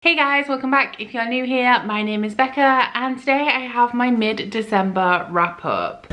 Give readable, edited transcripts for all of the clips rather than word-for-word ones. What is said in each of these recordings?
Hey guys, welcome back. If you're new here, my name is Becca and today I have my mid-December wrap up.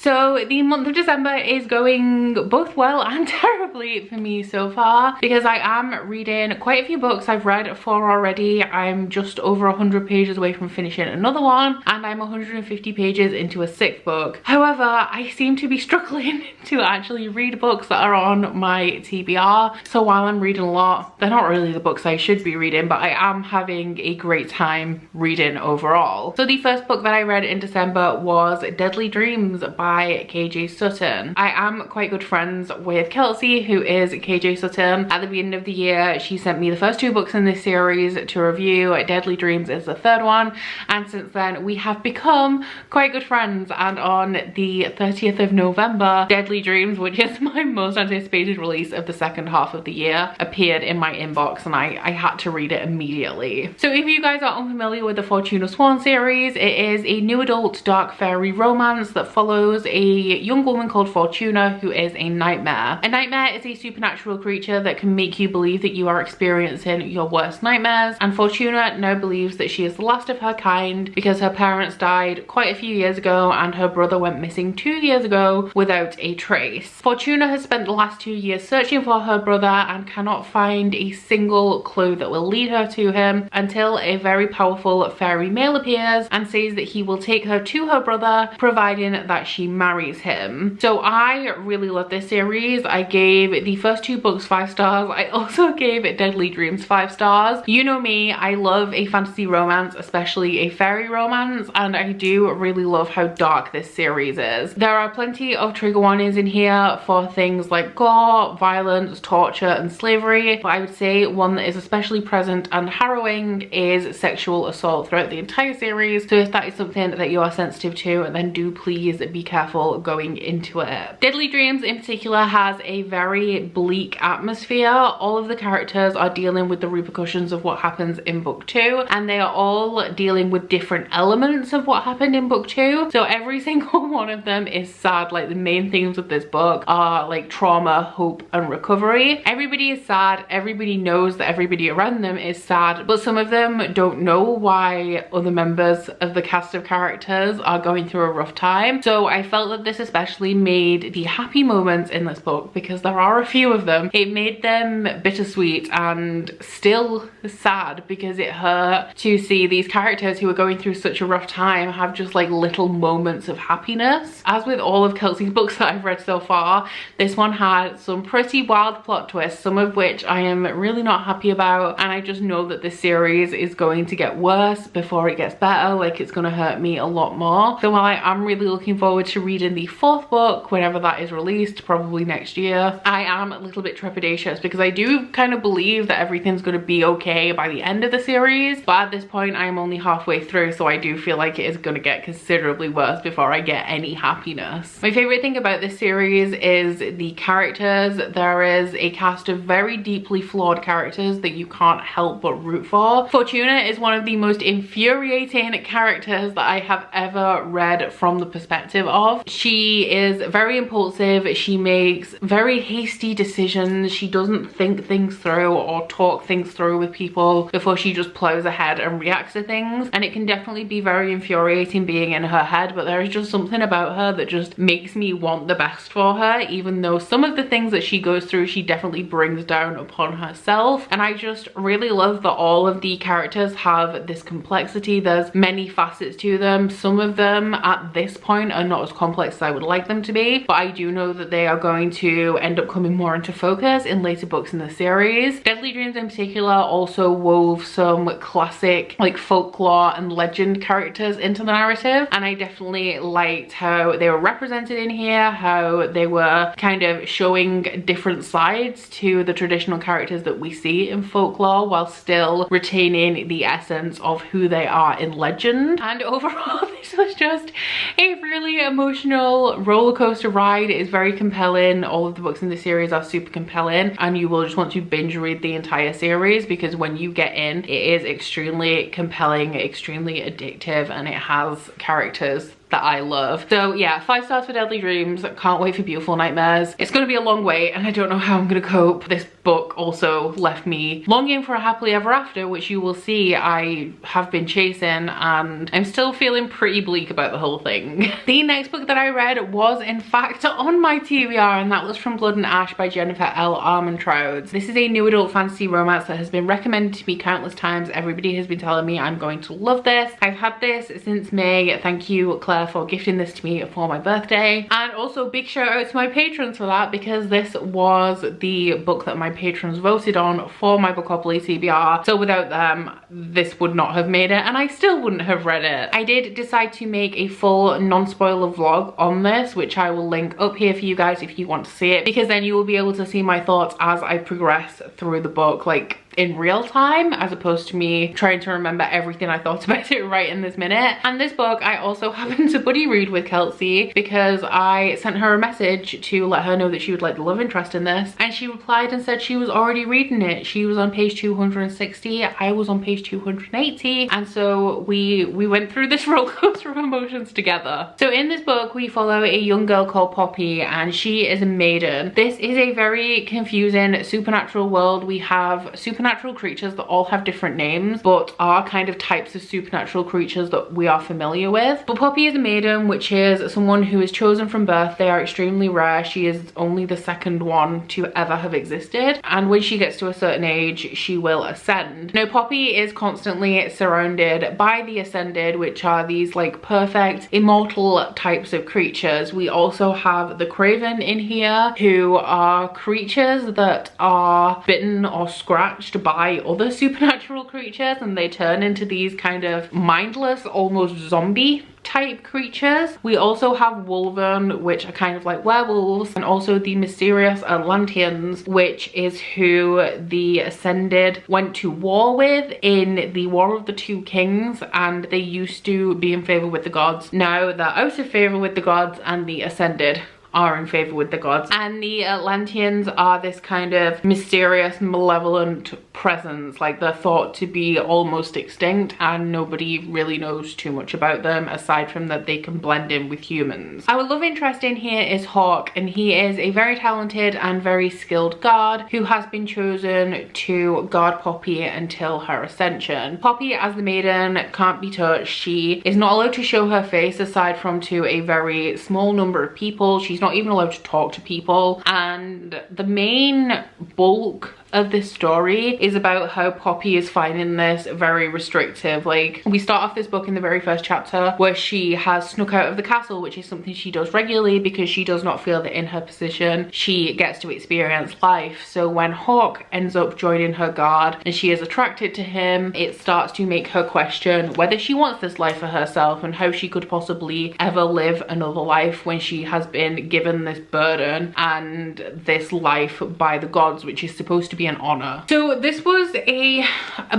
So the month of December is going both well and terribly for me so far because I am reading quite a few books. I've read 4 already. I'm just over 100 pages away from finishing another one and I'm 150 pages into a 6th book. However, I seem to be struggling to actually read books that are on my TBR. So while I'm reading a lot, they're not really the books I should be reading, but I am having a great time reading overall. So the first book that I read in December was Deadly Dreams by KJ Sutton. I am quite good friends with Kelsey, who is KJ Sutton. At the beginning of the year, she sent me the first 2 books in this series to review. Deadly Dreams is the 3rd one, and since then we have become quite good friends. And on the 30th of November, Deadly Dreams, which is my most anticipated release of the second half of the year, appeared in my inbox and I had to read it immediately. So if you guys are unfamiliar with the Fortuna Swan series, it is a new adult dark fairy romance that follows a young woman called Fortuna who is a nightmare. A nightmare is a supernatural creature that can make you believe that you are experiencing your worst nightmares, and Fortuna now believes that she is the last of her kind because her parents died quite a few years ago and her brother went missing 2 years ago without a trace. Fortuna has spent the last 2 years searching for her brother and cannot find a single clue that will lead her to him until a very powerful fairy male appears and says that he will take her to her brother providing that she marries him. So I really love this series. I gave the first 2 books 5 stars. I also gave Deadly Dreams 5 stars. You know me, I love a fantasy romance, especially a fairy romance, and I do really love how dark this series is. There are plenty of trigger warnings in here for things like gore, violence, torture and slavery, but I would say one that is especially present and harrowing is sexual assault throughout the entire series. So if that is something that you are sensitive to, then do please be careful going into it. Deadly Dreams in particular has a very bleak atmosphere. All of the characters are dealing with the repercussions of what happens in book 2, and they are all dealing with different elements of what happened in book 2. So every single one of them is sad. Like the main themes of this book are like trauma, hope and recovery. Everybody is sad. Everybody knows that everybody around them is sad, but some of them don't know why other members of the cast of characters are going through a rough time. So I felt that this especially made the happy moments in this book, because there are a few of them, it made them bittersweet and still sad, because it hurt to see these characters who are going through such a rough time have just like little moments of happiness. As with all of Kelsey's books that I've read so far, this one had some pretty wild plot twists, some of which I am really not happy about, and I just know that this series is going to get worse before it gets better. Like it's gonna hurt me a lot more. So while I am really looking forward to reading the 4th book whenever that is released, probably next year, I am a little bit trepidatious because I do kind of believe that everything's going to be okay by the end of the series, but at this point I am only halfway through, so I do feel like it is going to get considerably worse before I get any happiness. My favorite thing about this series is the characters. There is a cast of very deeply flawed characters that you can't help but root for. Fortuna is one of the most infuriating characters that I have ever read from the perspective of. She is very impulsive. She makes very hasty decisions. She doesn't think things through or talk things through with people before she just plows ahead and reacts to things, and it can definitely be very infuriating being in her head, but there is just something about her that just makes me want the best for her, even though some of the things that she goes through she definitely brings down upon herself. And I just really love that all of the characters have this complexity. There's many facets to them. Some of them at this point are not as complex as I would like them to be, but I do know that they are going to end up coming more into focus in later books in the series. Deadly Dreams in particular also wove some classic like folklore and legend characters into the narrative, and I definitely liked how they were represented in here, how they were kind of showing different sides to the traditional characters that we see in folklore while still retaining the essence of who they are in legend. And overall this was just a really emotional roller coaster ride. It is very compelling. All of the books in the series are super compelling and you will just want to binge read the entire series, because when you get in, it is extremely compelling, extremely addictive, and it has characters that I love. So yeah, 5 stars for Deadly Dreams. Can't wait for Beautiful Nightmares. It's going to be a long wait and I don't know how I'm going to cope. This book also left me longing for a happily ever after, which you will see I have been chasing, and I'm still feeling pretty bleak about the whole thing. The next book that I read was in fact on my TBR, and that was From Blood and Ash by Jennifer L. Armentrout. This is a new adult fantasy romance that has been recommended to me countless times. Everybody has been telling me I'm going to love this. I've had this since May. Thank you, Claire, for gifting this to me for my birthday. And also big shout out to my patrons for that, because this was the book that my patrons voted on for my Bookopoly TBR. So without them, this would not have made it, and I still wouldn't have read it. I did decide to make a full non-spoiler vlog on this, which I will link up here for you guys if you want to see it, because then you will be able to see my thoughts as I progress through the book, like in real time, as opposed to me trying to remember everything I thought about it right in this minute. And this book I also happened to buddy read with Kelsey, because I sent her a message to let her know that she would like the love interest in this, and she replied and said she was already reading it. She was on page 260, I was on page 280, and so we went through this roller coaster of emotions together. So in this book we follow a young girl called Poppy, and she is a maiden. This is a very confusing supernatural world. We have supernatural creatures that all have different names but are kind of types of supernatural creatures that we are familiar with. But Poppy is a maiden, which is someone who is chosen from birth. They are extremely rare. She is only the second one to ever have existed, and when she gets to a certain age she will ascend. Now Poppy is constantly surrounded by the ascended, which are these like perfect immortal types of creatures. We also have the Craven in here, who are creatures that are bitten or scratched by other supernatural creatures, and they turn into these kind of mindless, almost zombie type creatures. We also have Wolven, which are kind of like werewolves, and also the mysterious Atlanteans, which is who the Ascended went to war with in the War of the Two Kings, and they used to be in favor with the gods. Now they're out of favor with the gods, and the Ascended are in favor with the gods. And the Atlanteans are this kind of mysterious, malevolent presence. Like, they're thought to be almost extinct, and nobody really knows too much about them aside from that they can blend in with humans. Our love interest in here is Hawk, and he is a very talented and very skilled guard who has been chosen to guard Poppy until her ascension. Poppy, as the maiden, can't be touched. She is not allowed to show her face aside from to a very small number of people. She's not even allowed to talk to people, and the main bulk of this story is about how Poppy is finding this very restrictive. Like, we start off this book in the very first chapter where she has snuck out of the castle, which is something she does regularly because she does not feel that in her position she gets to experience life. So when Hawk ends up joining her guard and she is attracted to him, it starts to make her question whether she wants this life for herself and how she could possibly ever live another life when she has been given this burden and this life by the gods, which is supposed to be an honor. So this was a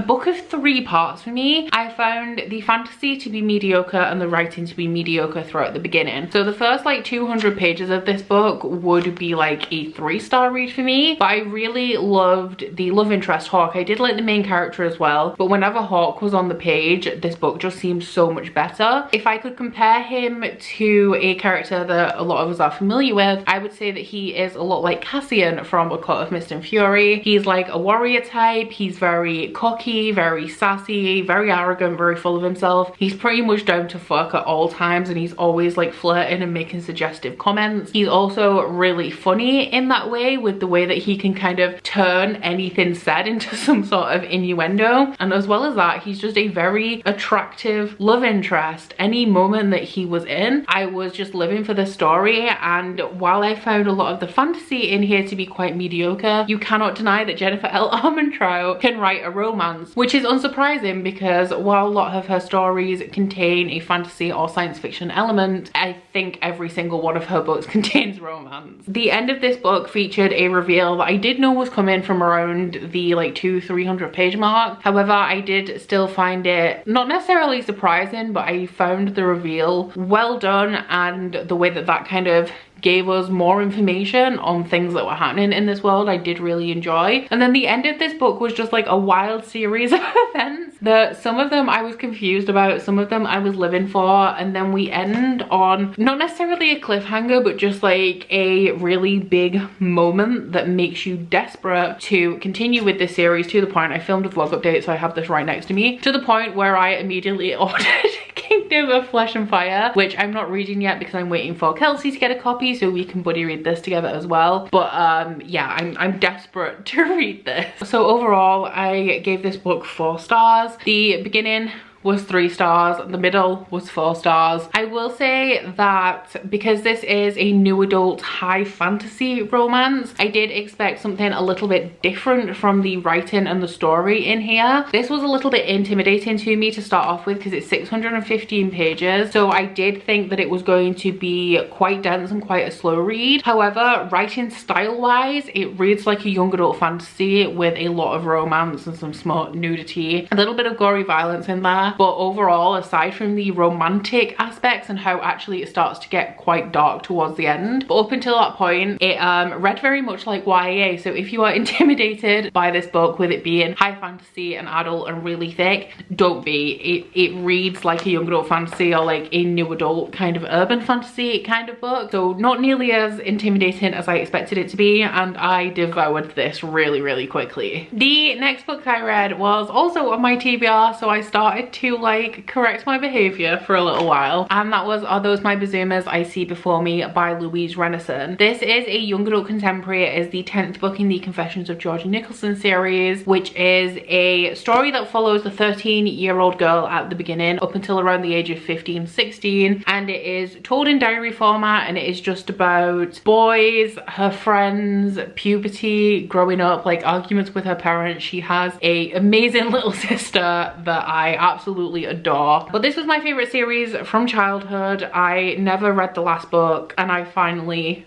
book of 3 parts for me. I found the fantasy to be mediocre and the writing to be mediocre throughout the beginning. So the first like 200 pages of this book would be like a 3-star read for me, but I really loved the love interest Hawk. I did like the main character as well, but whenever Hawk was on the page, this book just seemed so much better. If I could compare him to a character that a lot of us are familiar with, I would say that he is a lot like Cassian from A Court of Mist and Fury. He's like a warrior type. He's very cocky, very sassy, very arrogant, very full of himself. He's pretty much down to fuck at all times, and he's always like flirting and making suggestive comments. He's also really funny in that way, with the way that he can kind of turn anything said into some sort of innuendo. And as well as that, he's just a very attractive love interest. Any moment that he was in, I was just living for the story. And while I found a lot of the fantasy in here to be quite mediocre, you cannot deny that Jennifer L. Armentrout can write a romance, which is unsurprising because while a lot of her stories contain a fantasy or science fiction element, I think every single one of her books contains romance. The end of this book featured a reveal that I did know was coming from around the like 200-300 page mark. However, I did still find it not necessarily surprising, but I found the reveal well done, and the way that that kind of gave us more information on things that were happening in this world, I did really enjoy. And then the end of this book was just like a wild series of events that some of them I was confused about, some of them I was living for, and then we end on not necessarily a cliffhanger, but just like a really big moment that makes you desperate to continue with this series, to the point I filmed a vlog update, so I have this right next to me, to the point where I immediately ordered Kingdom of Flesh and Fire, which I'm not reading yet because I'm waiting for Kelsey to get a copy so we can buddy read this together as well. But yeah, I'm desperate to read this. So overall, I gave this book 4 stars. The beginning was 3 stars, the middle was 4 stars. I will say that because this is a new adult high fantasy romance, I did expect something a little bit different from the writing and the story in here. This was a little bit intimidating to me to start off with because it's 615 pages, so I did think that it was going to be quite dense and quite a slow read. However, writing style wise, it reads like a young adult fantasy with a lot of romance and some smart nudity, a little bit of gory violence in there. But overall, aside from the romantic aspects and how actually it starts to get quite dark towards the end, but up until that point, it read very much like YA. So if you are intimidated by this book with it being high fantasy and adult and really thick, don't be. It reads like a young adult fantasy or like a new adult kind of urban fantasy kind of book. So not nearly as intimidating as I expected it to be, and I devoured this really, really quickly. The next book I read was also on my TBR, so I started to like correct my behavior for a little while, and that was Are Those My Bazoomas I See Before Me by Louise Renison. This is a young adult contemporary. It is the 10th book in the Confessions of Georgia Nicholson series, which is a story that follows a 13-year-old girl at the beginning up until around the age of 15-16, and it is told in diary format, and it is just about boys, her friends, puberty, growing up, like arguments with her parents. She has a amazing little sister that I absolutely adore. But this was my favorite series from childhood. I never read the last book, and I finally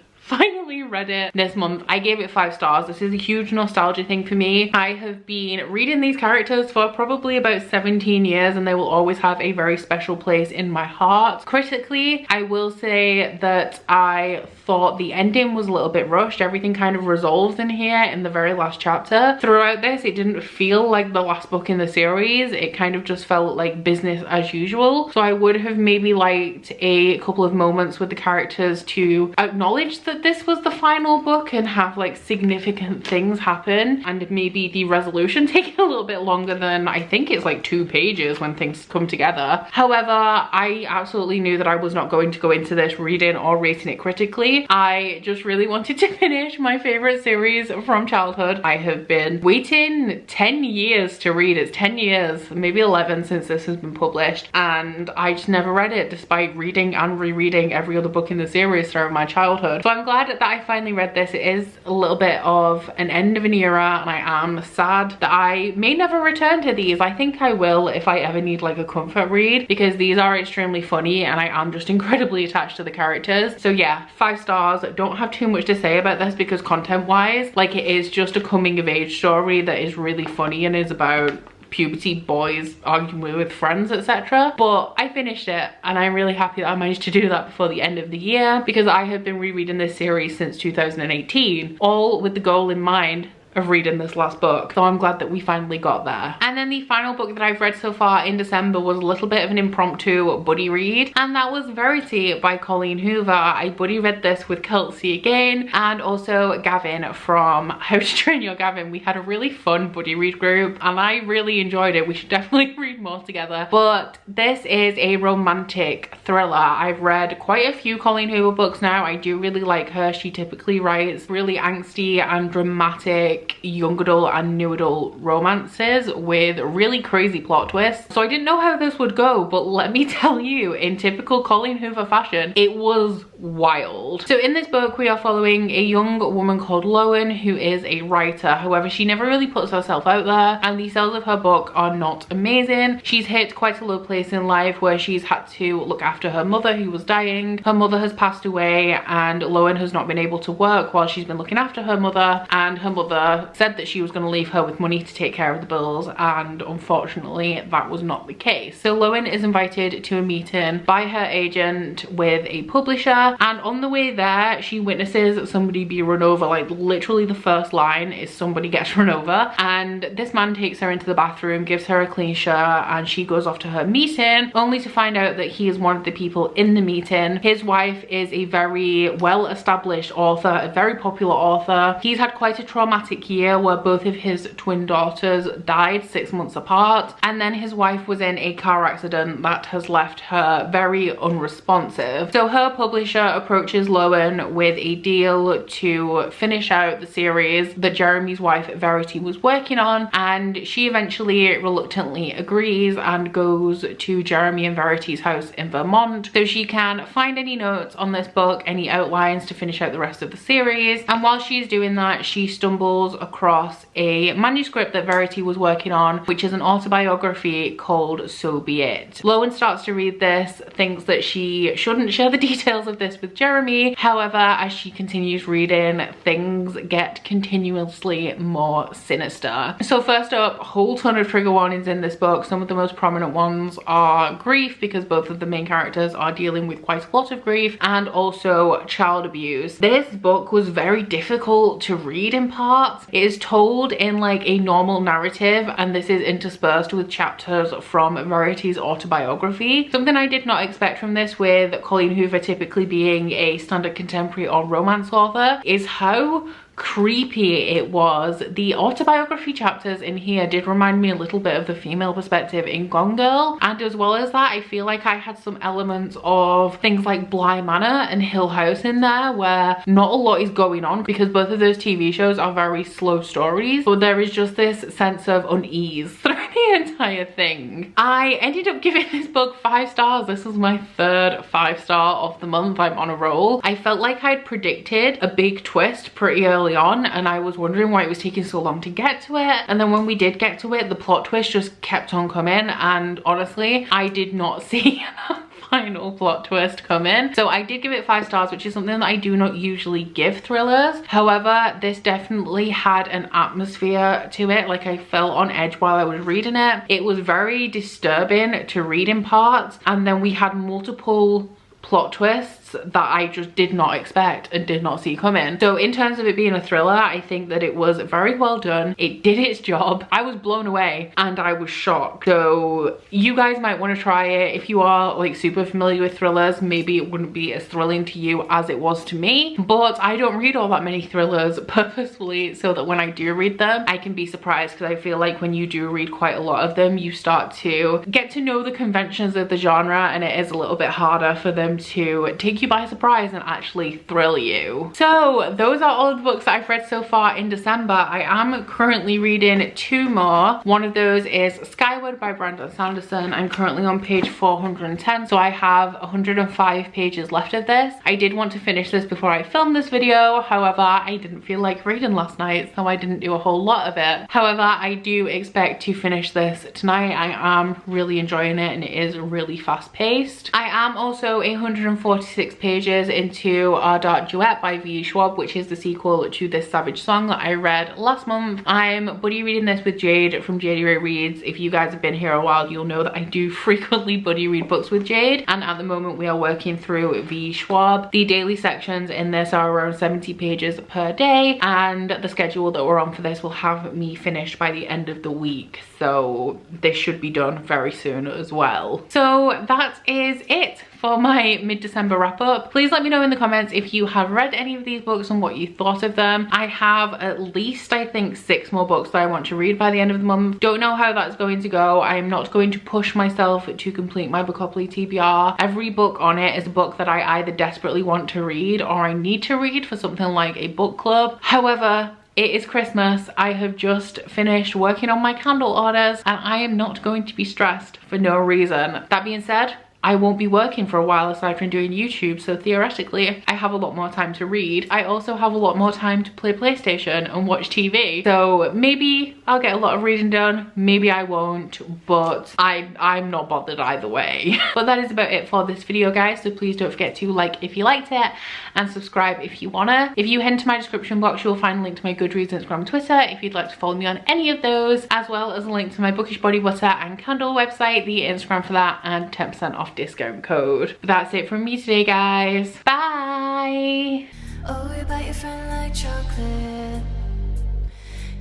read it this month. I gave it 5 stars. This is a huge nostalgia thing for me. I have been reading these characters for probably about 17 years, and they will always have a very special place in my heart. Critically, I will say that I thought the ending was a little bit rushed. Everything kind of resolves in here in the very last chapter. Throughout this, it didn't feel like the last book in the series. It kind of just felt like business as usual. So I would have maybe liked a couple of moments with the characters to acknowledge that this was the final book and have like significant things happen, and maybe the resolution taking a little bit longer than, I think it's like 2 pages when things come together. However, I absolutely knew that I was not going to go into this reading or rating it critically. I just really wanted to finish my favorite series from childhood. I have been waiting 10 years to read. It's 10 years, maybe 11 since this has been published, and I just never read it despite reading and rereading every other book in the series throughout my childhood. So I'm glad that I finally read this. It is a little bit of an end of an era, and I am sad that I may never return to these. I think I will if I ever need like a comfort read, because these are extremely funny and I am just incredibly attached to the characters. So yeah, 5 stars. Don't have too much to say about this because content wise, like, it is just a coming of age story that is really funny and is about puberty, boys arguing with friends, etc. But I finished it, and I'm really happy that I managed to do that before the end of the year, because I have been rereading this series since 2018, all with the goal in mind of reading this last book. So I'm glad that we finally got there. And then the final book that I've read so far in December was a little bit of an impromptu buddy read, and that was Verity by Colleen Hoover. I buddy read this with Kelsey again, and also Gavin from How to Train Your Gavin. We had a really fun buddy read group, and I really enjoyed it. We should definitely read more together. But this is a romantic thriller. I've read quite a few Colleen Hoover books now. I do really like her. She typically writes really angsty and dramatic young adult and new adult romances with really crazy plot twists. So I didn't know how this would go, but let me tell you, in typical Colleen Hoover fashion, it was wild. So in this book, we are following a young woman called Lowen, who is a writer. However, she never really puts herself out there, and the sales of her book are not amazing. She's hit quite a low place in life where she's had to look after her mother, who was dying. Her mother has passed away, and Lowen has not been able to work while she's been looking after her mother, and her mother said that she was going to leave her with money to take care of the bills, and unfortunately that was not the case. So Lowen is invited to a meeting by her agent with a publisher, center, and on the way there she witnesses somebody be run over. Like literally the first line is somebody gets run over, and this man takes her into the bathroom, gives her a clean shirt, and she goes off to her meeting, only to find out that he is one of the people in the meeting. His wife is a very well-established author, a very popular author. He's had quite a traumatic year where both of his twin daughters died 6 months apart, and then his wife was in a car accident that has left her very unresponsive. So her publisher approaches Lowen with a deal to finish out the series that Jeremy's wife Verity was working on, and she eventually reluctantly agrees and goes to Jeremy and Verity's house in Vermont so she can find any notes on this book, any outlines to finish out the rest of the series. And while she's doing that, she stumbles across a manuscript that Verity was working on, which is an autobiography called So Be It. Lowen starts to read this, thinks that she shouldn't share the details of this with Jeremy. However, as she continues reading, things get continuously more sinister. So first up, a whole ton of trigger warnings in this book. Some of the most prominent ones are grief, because both of the main characters are dealing with quite a lot of grief, and also child abuse. This book was very difficult to read in parts. It is told in like a normal narrative, and this is interspersed with chapters from Verity's autobiography. Something I did not expect from this, with Colleen Hoover typically being a standard contemporary or romance author, is how creepy it was. The autobiography chapters in here did remind me a little bit of the female perspective in Gone Girl, and as well as that, I feel like I had some elements of things like Bly Manor and Hill House in there, where not a lot is going on because both of those TV shows are very slow stories, but there is just this sense of unease through the entire thing. I ended up giving this book 5 stars. This is my third 5-star of the month. I'm on a roll. I felt like I'd predicted a big twist pretty early on, and I was wondering why it was taking so long to get to it, and then when we did get to it, the plot twist just kept on coming, and honestly I did not see that final plot twist come in. So I did give it 5 stars, which is something that I do not usually give thrillers. However, this definitely had an atmosphere to it. Like, I felt on edge while I was reading it. It was very disturbing to read in parts, and then we had multiple plot twists that I just did not expect and did not see coming. So in terms of it being a thriller, I think that it was very well done. It did its job. I was blown away and I was shocked. So you guys might want to try it. If you are like super familiar with thrillers, maybe it wouldn't be as thrilling to you as it was to me, but I don't read all that many thrillers purposefully so that when I do read them, I can be surprised, because I feel like when you do read quite a lot of them, you start to get to know the conventions of the genre, and it is a little bit harder for them to take you by surprise and actually thrill you. So those are all of the books that I've read so far in December. I am currently reading 2 more. One of those is Skyward by Brandon Sanderson. I'm currently on page 410, so I have 105 pages left of this. I did want to finish this before I filmed this video, however I didn't feel like reading last night, so I didn't do a whole lot of it. However, I do expect to finish this tonight. I am really enjoying it and it is really fast paced. I am also 146 pages into Our Dark Duet by V. Schwab, which is the sequel to This Savage Song that I read last month. I'm buddy reading this with Jade from Jade Ray Reads. If you guys have been here a while, you'll know that I do frequently buddy read books with Jade, and at the moment we are working through V. Schwab. The daily sections in this are around 70 pages per day, and the schedule that we're on for this will have me finished by the end of the week, so this should be done very soon as well. So that is it for my mid-December wrap up. Please let me know in the comments if you have read any of these books and what you thought of them. I have at least, I think, 6 more books that I want to read by the end of the month. Don't know how that's going to go. I'm not going to push myself to complete my Bookopoly TBR. Every book on it is a book that I either desperately want to read or I need to read for something like a book club. However, it is Christmas. I have just finished working on my candle orders and I am not going to be stressed for no reason. That being said, I won't be working for a while aside from doing YouTube, so theoretically I have a lot more time to read. I also have a lot more time to play PlayStation and watch TV, so maybe I'll get a lot of reading done, maybe I won't, but I'm not bothered either way. But that is about it for this video, guys, so please don't forget to like if you liked it and subscribe if you wanna. If you head into my description box, you'll find a link to my Goodreads, Instagram and Twitter if you'd like to follow me on any of those, as well as a link to my Bookish body butter and candle website, the Instagram for that, and 10% off off discount code. But that's it from me today, guys. Bye. Oh, you bite your friend like chocolate.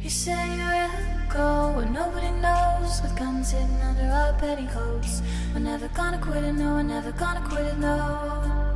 You say you're a go when nobody knows, with guns hidden under our petticoats. We're never gonna quit it, no, we're never gonna quit it, no.